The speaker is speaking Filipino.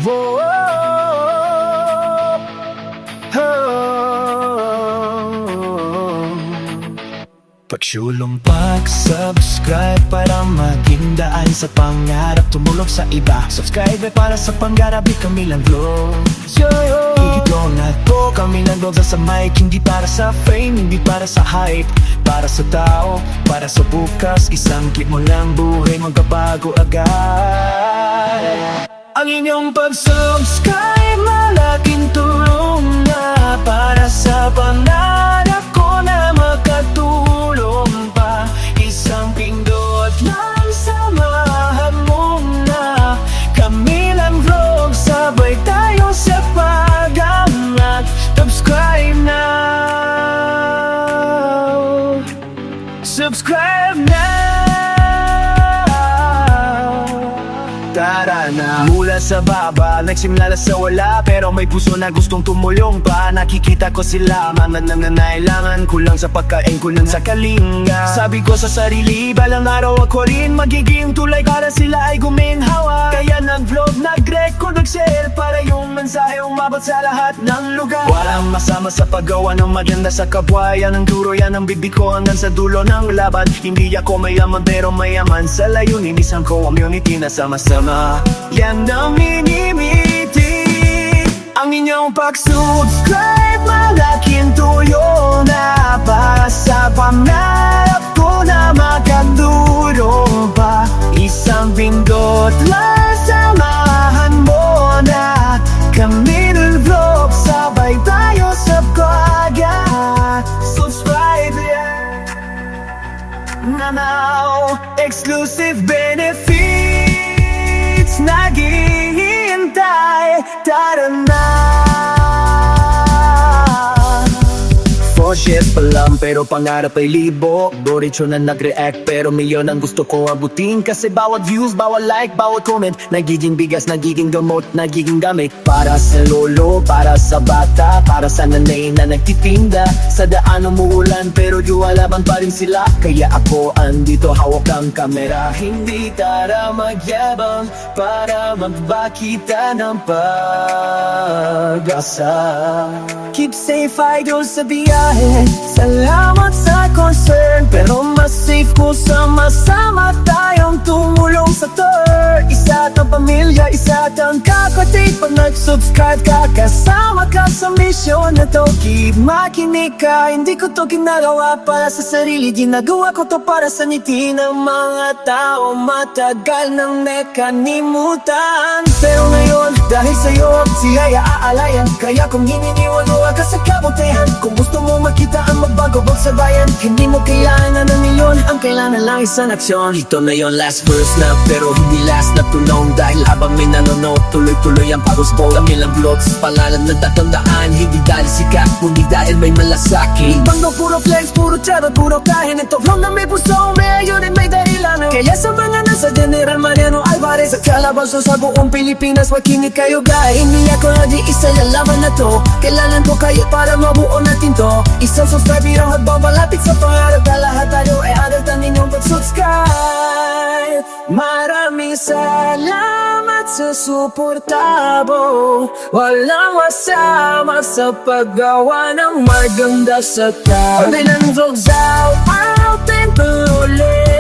Whoa, oh. Pagsulong pag-subscribe para maging daan sa pangarap, tumulong sa iba. Subscribe para sa pangarap, di kami lang vlogs. Higito na to, kami lang vlogs sa mic. Hindi para sa fame, hindi para sa hype. Para sa tao, para sa bukas. Isang click mo lang, buhay magbabago agad. Ang inyong pag-subscribe, malaking tulong na para sa pangarap ko na makatulong pa. Isang pindot lang, samahan mo na. Kami lang vlog, sabay tayo sa pag-angat. Subscribe now. Subscribe now. Tara na. Mula sa baba, nagsimula na sa wala, pero may puso na gustong tumulong pa. Nakikita ko sila, mga nangangailangan, kulang sa pagkain, kulang sa kalinga. Sabi ko sa sarili, balang araw ako rin magiging tulay para sila ay guminhawa. Kaya nag-vlog, nag-record, nag-share para yung mensahe umabot sa lahat ng lugar. Walang masama sa paggawa ng maganda sa kapwa. Yan ang duro, yan ang bibig ko hanggang sa dulo ng laban. Hindi ako mayaman pero mayaman sa layunin. Isang community na sama-sama. Yan ang minimiti. Ang inyong pag-subscribe, malaking tulong na para sa pangarap ko na makatulong pa. Isang pindot lang, samahan mo na. Kami ng vlog, sabay tayo sa pag-angat. Subscribe yan. Now, exclusive benefits naghihintay. Tara na. 4 shares pa lang pero pangarap ay libo. Diretso na nag-react pero milyon ang gusto ko abutin. Kasi bawat views, bawat like, bawat comment, nagiging bigas, nagiging gamot, nagiging gamit. Para sa lolo, para sa bata, para sa nanay na nagtitinda. Sa daan umuulan pero luwalaban pa rin sila. Kaya ako andito, hawak ang kamera. Hindi tara magyabang para magbakita ng pag-asa. Keep safe idol sa biyahe. Salamat sa concern, pero mas safe ko sama-sama tayong tumulong sa tour. Isa tang pamilya, isa tang kapatid. Pag nag-subscribe ka, kasama ka sa mission na to. Keep makinig ka, hindi ko to ginagawa para sa sarili. Ginagawa ko to para sa ngiti ng mga tao. Matagal nang nakalimutan, pero ngayon, dahil sa'yo, siya'y aalayan. Kaya kung hininiwan mo ka sa kabutihan, kung gusto mo makita ang magbago sa bayan, hindi mo kailangan ng milyon, ang kailangan lang isang aksyon. Ito na yon, last verse na, pero hindi last na tulong. Dahil habang may nanonood, tuloy-tuloy ang pag-usbong. Kami lang vlogs, pangalan na tatandaan. Hindi dahil sikat, kundi dahil may malasakit. Bando, puro flex, puro charot, puro kahin. Ito vlog na may puso, may ayunin, may dahilan. Kaya sa mga nasa General Mariano Alvarez, sa Calabazo, sa buong Pilipinas, makinig kayo guys. Hindi ako nag-iisa, lalaban na to. Kailangan ko kayo para mabuo natin to. Isang subscribe, irang magbabalapit sa pangarap na lahat tayo ay agad ninyong pag-subscribe. Maraming salamat sa suportabo. Walang masama sa paggawa ng maganda sa tao. Kami lang vlogs out and tuloy.